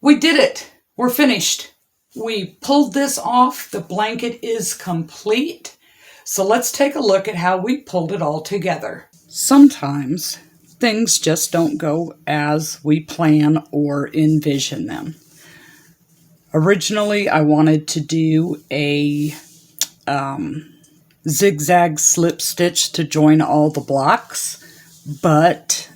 We did it. We're finished. We pulled this off. The blanket is complete. So let's take a look at how we pulled it all together. Sometimes things just don't go as we plan or envision them. Originally, I wanted to do a zigzag slip stitch to join all the blocks, but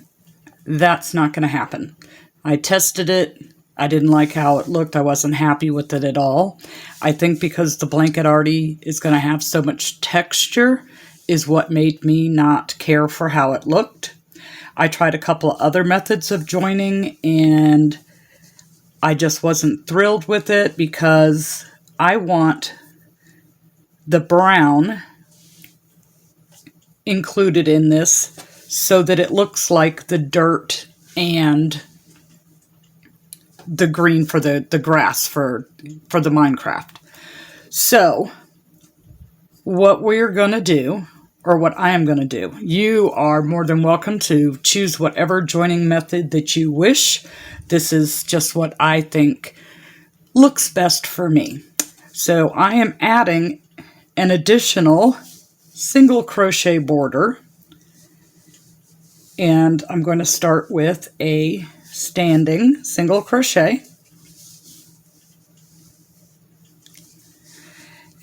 that's not going to happen. I tested it. I didn't like how it looked. I wasn't happy with it at all. I think because the blanket already is going to have so much texture is what made me not care for how it looked. I tried a couple of other methods of joining and I just wasn't thrilled with it because I want the brown included in this so that it looks like the dirt and the green for the grass for the Minecraft. So what we're going to do, or what I am going to do, you are more than welcome to choose whatever joining method that you wish. This is just what I think looks best for me. So I am adding an additional single crochet border, and I'm going to start with a standing single crochet,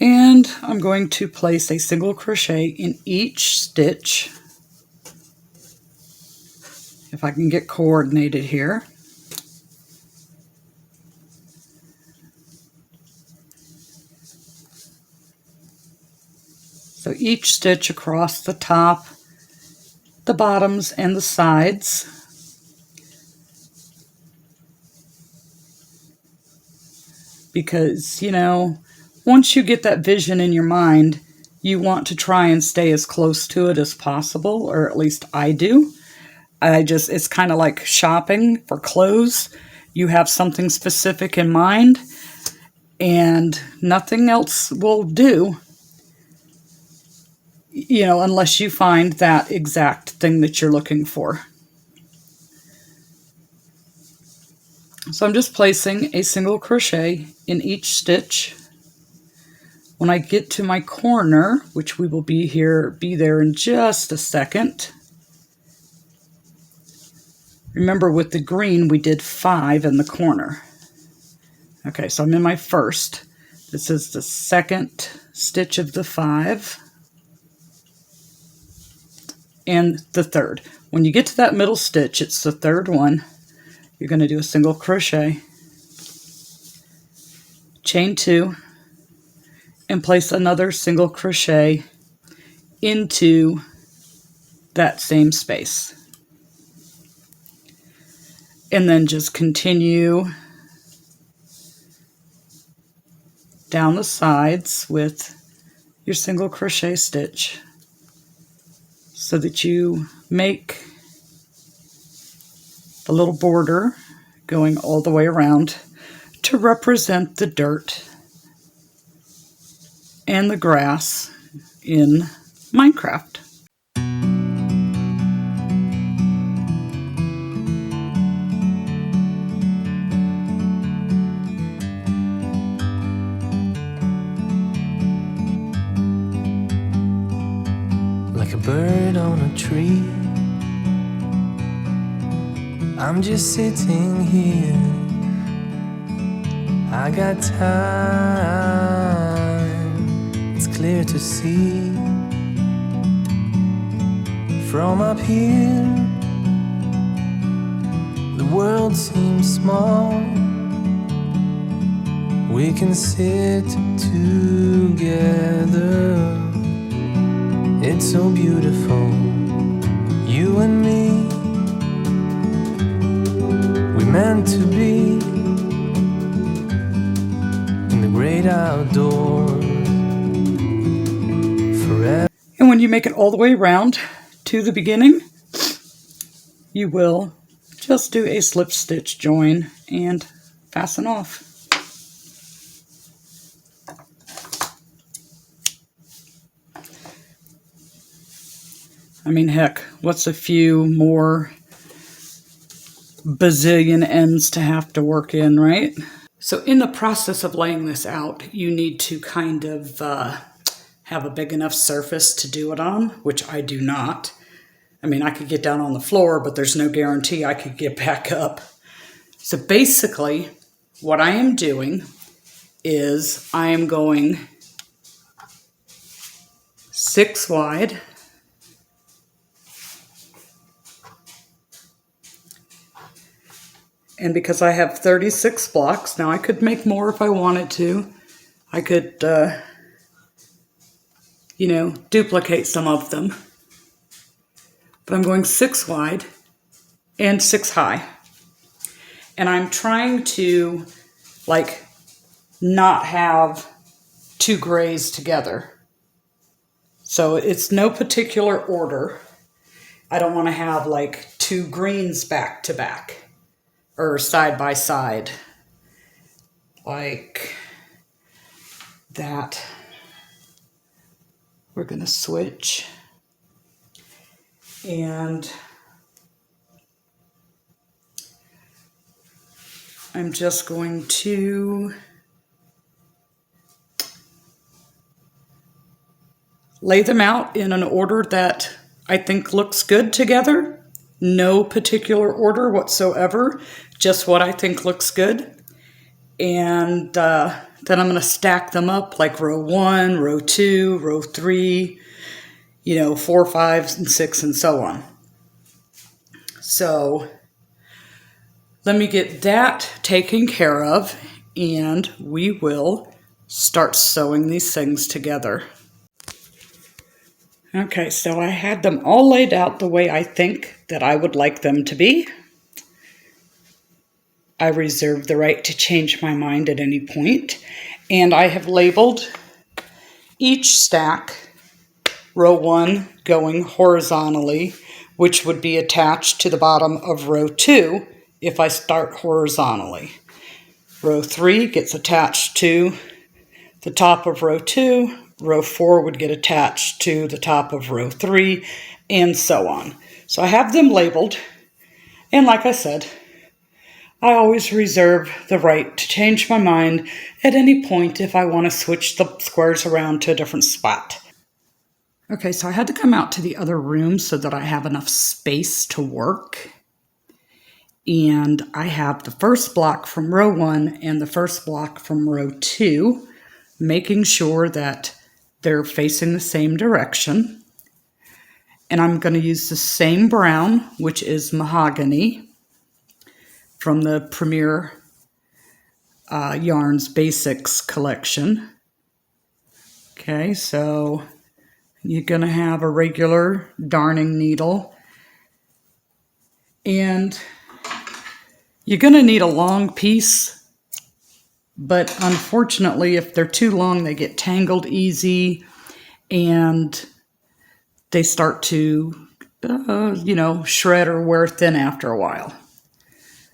and I'm going to place a single crochet in each stitch, if I can get coordinated here. So each stitch across the top, the bottoms, and the sides. Because, you know, once you get that vision in your mind, you want to try and stay as close to it as possible, or at least I do. It's kind of like shopping for clothes. You have something specific in mind, and nothing else will do, you know, unless you find that exact thing that you're looking for. So I'm just placing a single crochet in each stitch. When I get to my corner, which we will be there in just a second. Remember, with the green, we did 5 in the corner. Okay, so I'm in my first. This is the second stitch of the 5. And the third. When you get to that middle stitch, it's the third one. You're going to do a single crochet, chain 2, and place another single crochet into that same space. And then just continue down the sides with your single crochet stitch so that you make the little border going all the way around to represent the dirt and the grass in Minecraft. Like a bird on a tree, I'm just sitting here. I got time, it's clear to see. From up here, the world seems small. We can sit together. It's so beautiful, you and me. We're meant to be in the great outdoors forever. And when you make it all the way around to the beginning, you will just do a slip stitch join and fasten off. I mean, heck, what's a few more bazillion ends to have to work in, right? So in the process of laying this out, you need to kind of have a big enough surface to do it on, which I do not. I mean, I could get down on the floor, but there's no guarantee I could get back up. So basically, what I am doing is I am going 6 wide. And because I have 36 blocks, now I could make more if I wanted to. I could, duplicate some of them. But I'm going 6 wide and 6 high. And I'm trying to, not have 2 grays together. So it's no particular order. I don't want to have, 2 greens back to back. Or side by side, like that. We're going to switch, and I'm just going to lay them out in an order that I think looks good together. No particular order whatsoever, just what I think looks good. And then I'm going to stack them up like row 1, row 2, row 3, 4, 5, and 6, and so on. So let me get that taken care of, and we will start sewing these things together. Okay, so I had them all laid out the way I think that I would like them to be. I reserve the right to change my mind at any point. And I have labeled each stack, row 1 going horizontally, which would be attached to the bottom of row 2 if I start horizontally. Row 3 gets attached to the top of row 2. Row 4 would get attached to the top of row 3, and so on. So I have them labeled, and like I said, I always reserve the right to change my mind at any point if I want to switch the squares around to a different spot. Okay, so I had to come out to the other room so that I have enough space to work. And I have the first block from row 1 and the first block from row 2, making sure that they're facing the same direction. And I'm going to use the same brown, which is mahogany, from the Premier Yarns Basics collection. Okay, so you're going to have a regular darning needle. And you're going to need a long piece. But unfortunately, if they're too long, they get tangled easy and they start to, shred or wear thin after a while.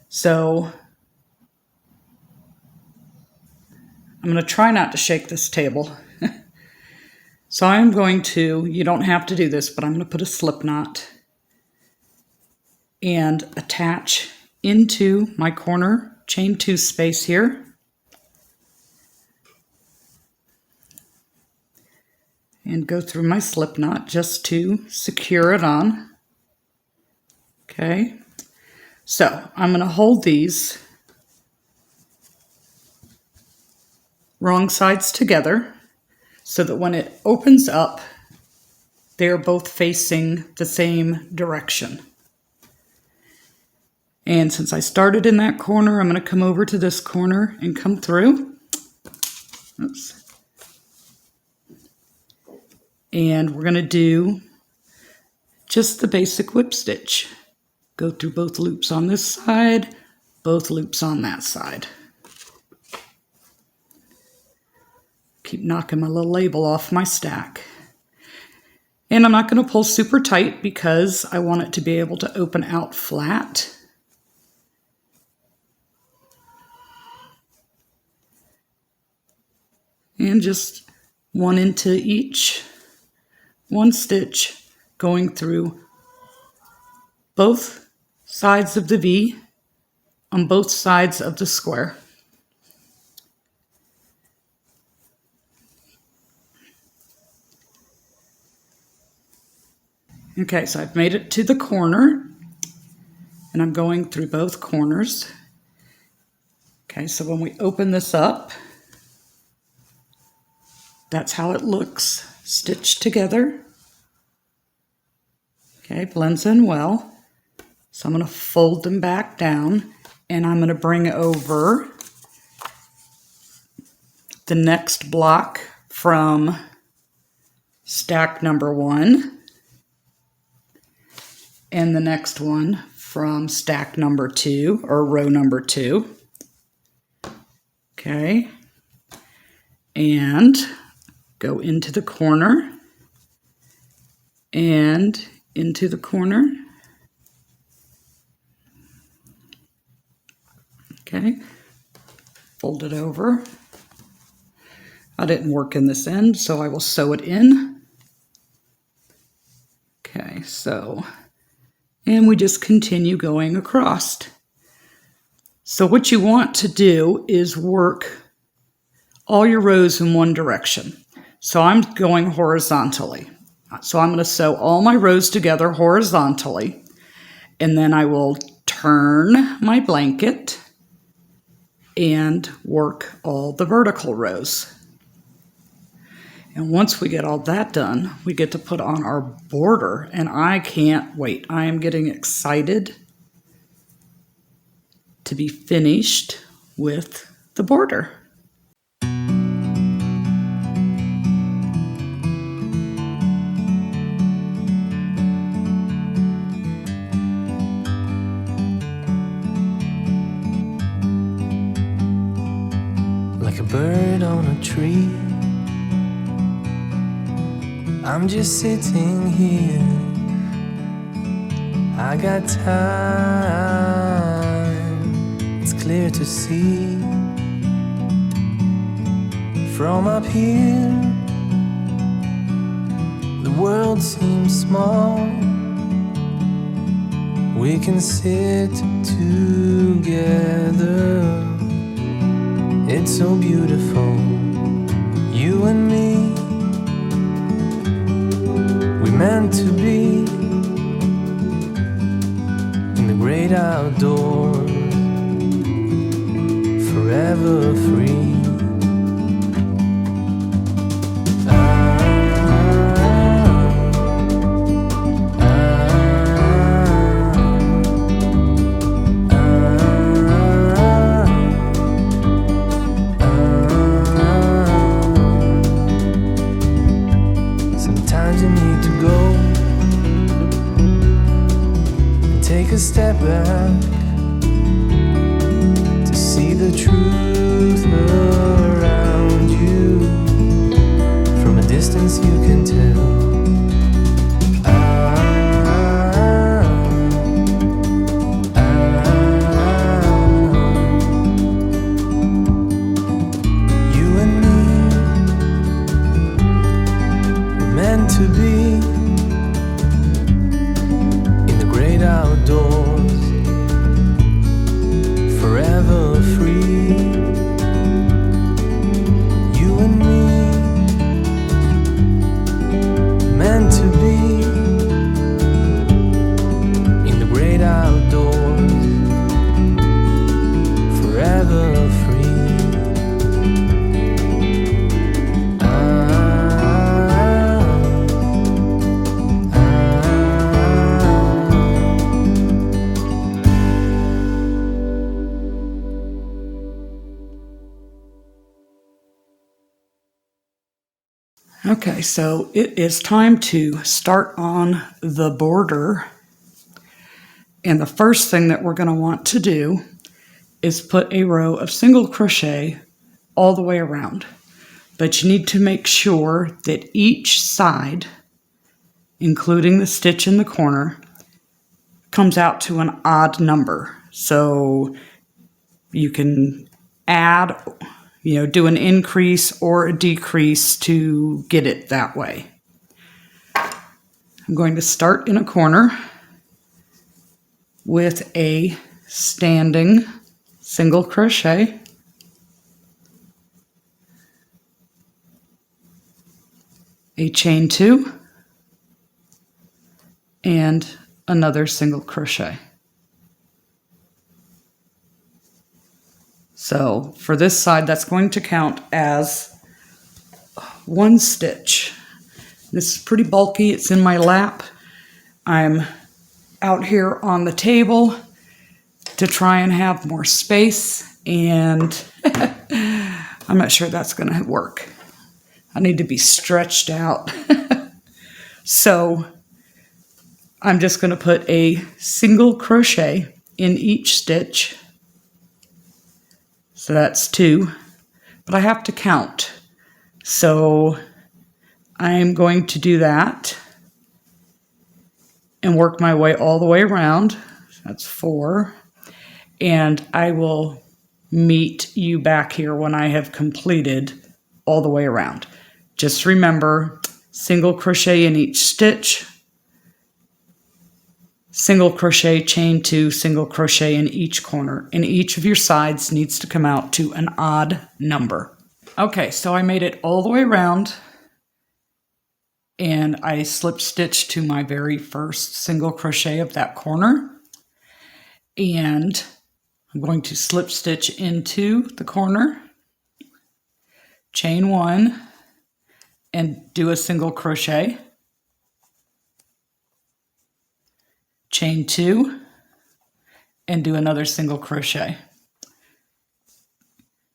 So I'm going to try not to shake this table. So I'm going to, you don't have to do this, but I'm going to put a slip knot and attach into my corner chain 2 space here. And go through my slip knot just to secure it on. Okay, so I'm going to hold these wrong sides together so that when it opens up, they're both facing the same direction. And since I started in that corner, I'm going to come over to this corner and come through. Oops. And we're going to do just the basic whip stitch. Go through both loops on this side, both loops on that side. Keep knocking my little label off my stack. And I'm not going to pull super tight because I want it to be able to open out flat. And just one into each. One stitch going through both sides of the V on both sides of the square. Okay, so I've made it to the corner, and I'm going through both corners. Okay, so when we open this up, that's how it looks stitched together. Okay, blends in well. So I'm going to fold them back down, and I'm going to bring over the next block from stack number 1 and the next one from stack number 2 or row number 2. Okay, and go into the corner and into the corner. Okay, fold it over. I didn't work in this end, so I will sew it in. Okay, so, and we just continue going across. So what you want to do is work all your rows in one direction. So I'm going horizontally. So I'm going to sew all my rows together horizontally, and then I will turn my blanket and work all the vertical rows. And once we get all that done, we get to put on our border, and I can't wait. I am getting excited to be finished with the border. Like a bird on a tree, I'm just sitting here. I got time, it's clear to see. From up here, the world seems small. We can sit together. It's so beautiful, you and me. We meant to be in the great outdoors, forever free. Sometimes you need to go and take a step back to see the truth around you. From a distance you can tell. You and me were meant to be in the great outdoors, forever free. You and me, meant to be in the great outdoors, forever free. Okay, so it is time to start on the border. And the first thing that we're going to want to do is put a row of single crochet all the way around. But you need to make sure that each side, including the stitch in the corner, comes out to an odd number. So you can add, do an increase or a decrease to get it that way. I'm going to start in a corner with a standing single crochet, a chain 2, and another single crochet. So for this side, that's going to count as 1 stitch. This is pretty bulky. It's in my lap. I'm out here on the table to try and have more space, and I'm not sure that's going to work. I need to be stretched out. So I'm just going to put a single crochet in each stitch. So that's 2, but I have to count. So I'm going to do that and work my way all the way around. That's 4. And I will meet you back here when I have completed all the way around. Just remember, single crochet in each stitch, single crochet, chain 2, single crochet in each corner, and each of your sides needs to come out to an odd number. Okay, so I made it all the way around, and I slip stitched to my very first single crochet of that corner, and I'm going to slip stitch into the corner, chain 1, and do a single crochet, chain 2, and do another single crochet.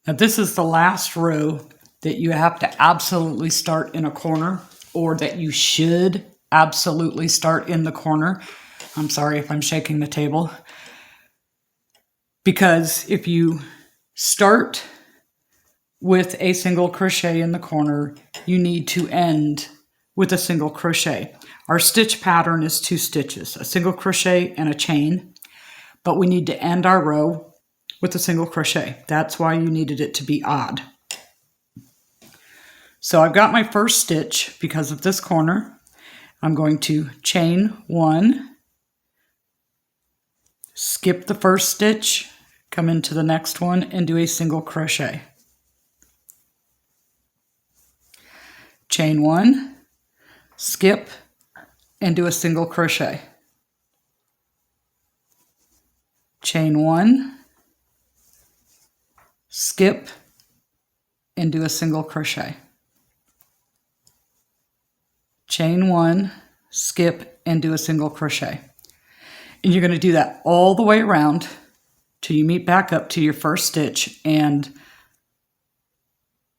Now this is the last row that you have to absolutely start in a corner, or that you should absolutely start in the corner. I'm sorry if I'm shaking the table. Because if you start with a single crochet in the corner, you need to end with a single crochet. Our stitch pattern is 2 stitches, a single crochet and a chain, but we need to end our row with a single crochet. That's why you needed it to be odd. So I've got my first stitch because of this corner. I'm going to chain 1, skip the first stitch, come into the next one and do a single crochet. Chain 1, skip, and do a single crochet. Chain 1, skip, and do a single crochet. Chain 1, skip, and do a single crochet. And you're going to do that all the way around till you meet back up to your first stitch and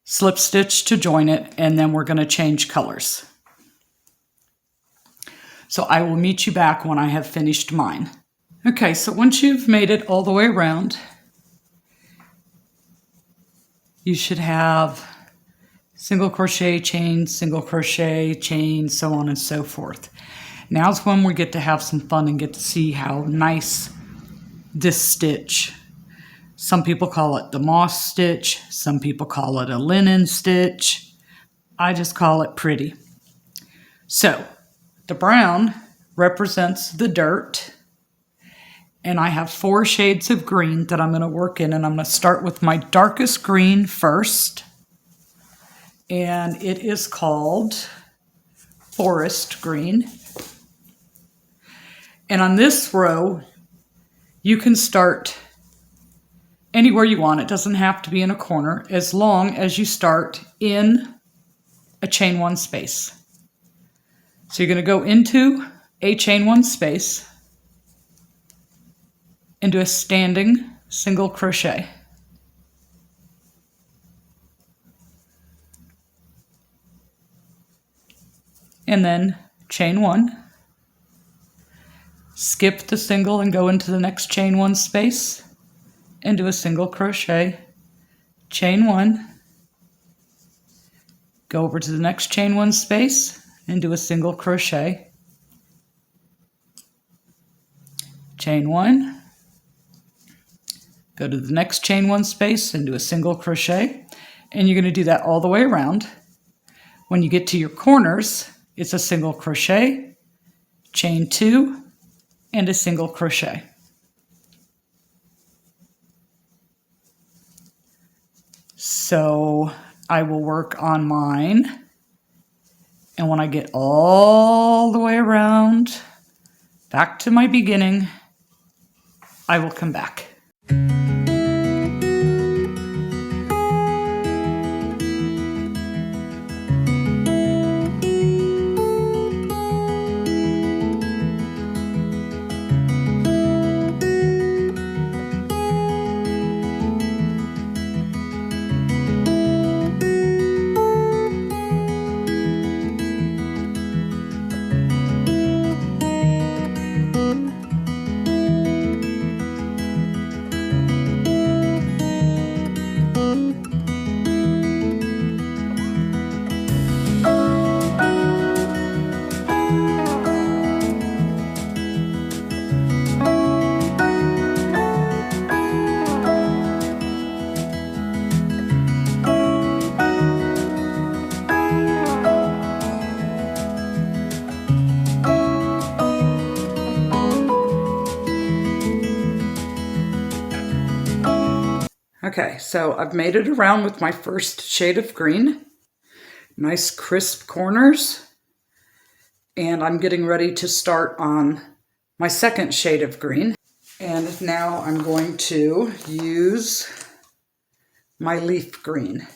slip stitch to join it, and then we're going to change colors. So I will meet you back when I have finished mine. Okay, so once you've made it all the way around, you should have single crochet, chain, so on and so forth. Now's when we get to have some fun and get to see how nice this stitch. Some people call it the moss stitch. Some people call it a linen stitch. I just call it pretty. So the brown represents the dirt. And I have 4 shades of green that I'm going to work in. And I'm going to start with my darkest green first. And it is called forest green. And on this row, you can start anywhere you want. It doesn't have to be in a corner, as long as you start in a chain 1 space. So you're going to go into a chain 1 space and do a standing single crochet. And then chain 1, skip the single and go into the next chain 1 space and do a single crochet, chain 1, go over to the next chain 1 space and do a single crochet, chain 1, go to the next chain 1 space and do a single crochet, and you're going to do that all the way around. When you get to your corners, it's a single crochet, chain 2, and a single crochet. So I will work on mine. And when I get all the way around back to my beginning, I will come back. Okay, so I've made it around with my first shade of green. Nice crisp corners. And I'm getting ready to start on my second shade of green. And now I'm going to use my leaf green.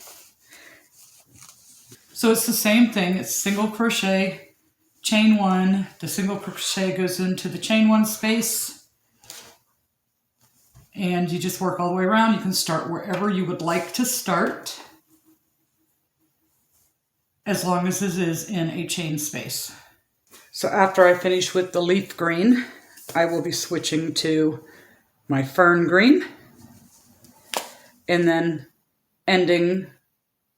So it's the same thing. It's single crochet, chain one. The single crochet goes into the chain one space. And you just work all the way around. You can start wherever you would like to start, as long as it is in a chain space. So after I finish with the leaf green, I will be switching to my fern green, and then ending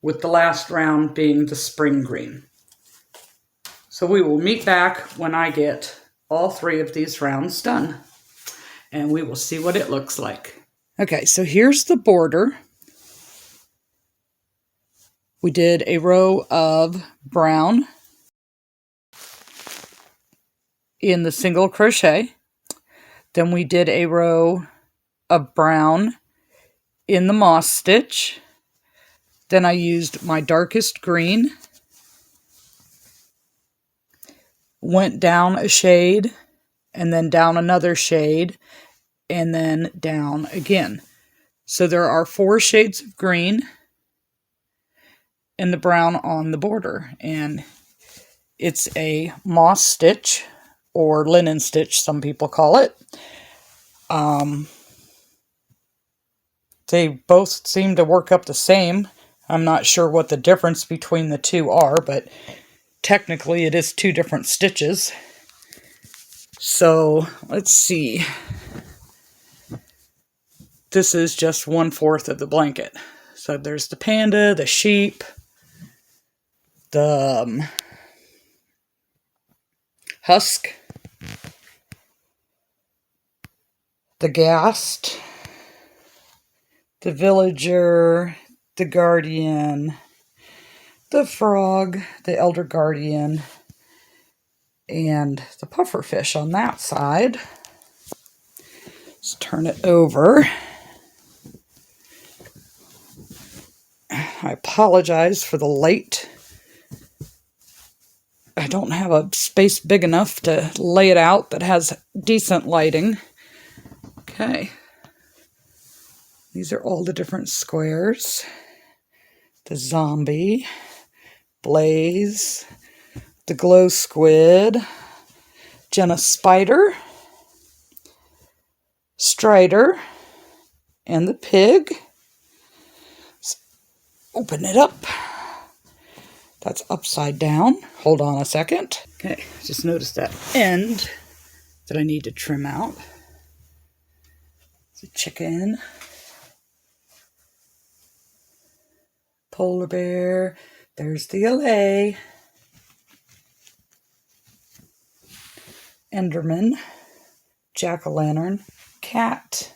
with the last round being the spring green. So we will meet back when I get all 3 of these rounds done, and we will see what it looks like. Okay, so here's the border. We did a row of brown in the single crochet. Then we did a row of brown in the moss stitch. Then I used my darkest green, went down a shade, and then down another shade, and then down again. So there are 4 shades of green and the brown on the border. And it's a moss stitch, or linen stitch, some people call it. They both seem to work up the same. I'm not sure what the difference between the two are, but technically it is 2 different stitches. So let's see. This is just 1/4 of the blanket. So there's the panda, the sheep, the husk, the ghast, the villager, the guardian, the frog, the elder guardian, and the pufferfish on that side. Let's turn it over. I apologize for the light. I don't have a space big enough to lay it out that has decent lighting. Okay. These are all the different squares. The zombie, Blaze, the glow squid, Jenna spider, Strider, and the pig. Let's open it up. That's upside down. Hold on a second. Okay, just noticed that end that I need to trim out. It's a chicken, polar bear, there's the LA, Enderman, jack-o'-lantern, cat,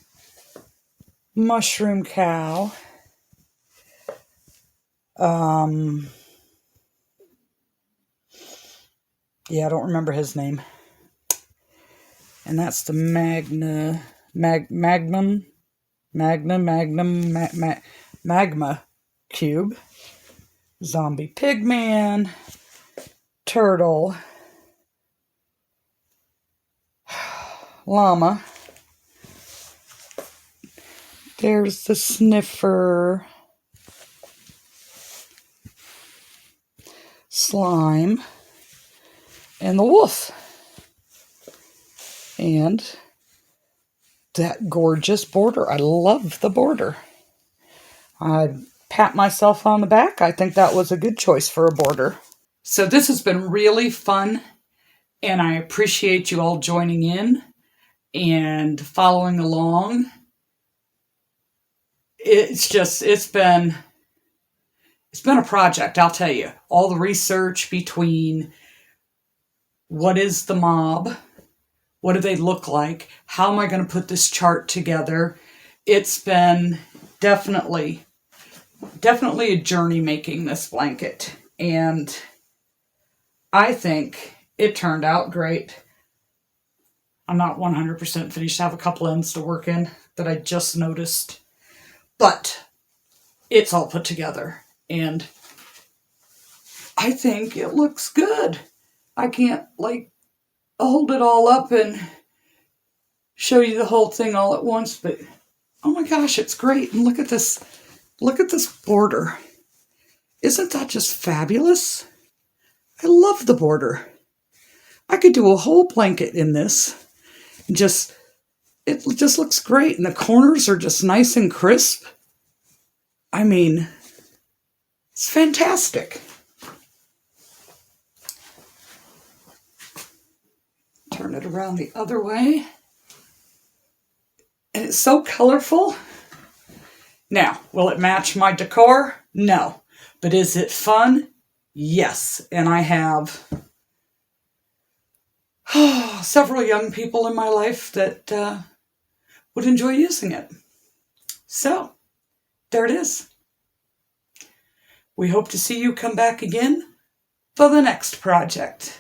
mushroom cow, yeah, I don't remember his name. And that's the magma cube, zombie pigman, turtle, llama. There's the sniffer, slime, and the wolf. And that gorgeous border. I love the border. I pat myself on the back. I think that was a good choice for a border. So this has been really fun, and I appreciate you all joining in and following along. It's been a project, I'll tell you. All the research between what is the mob, what do they look like, how am I going to put this chart together. It's been definitely a journey making this blanket, and I think it turned out great. I'm not 100% finished. I have a couple ends to work in that I just noticed. But it's all put together, and I think it looks good. I can't, hold it all up and show you the whole thing all at once, but oh my gosh, it's great. And look at this border. Isn't that just fabulous? I love the border. I could do a whole blanket in this. It just looks great, and the corners are just nice and crisp. I mean, it's fantastic. Turn it around the other way. And it's so colorful. Now, will it match my decor? No. But is it fun? Yes. And I have several young people in my life that would enjoy using it. So, there it is. We hope to see you come back again for the next project.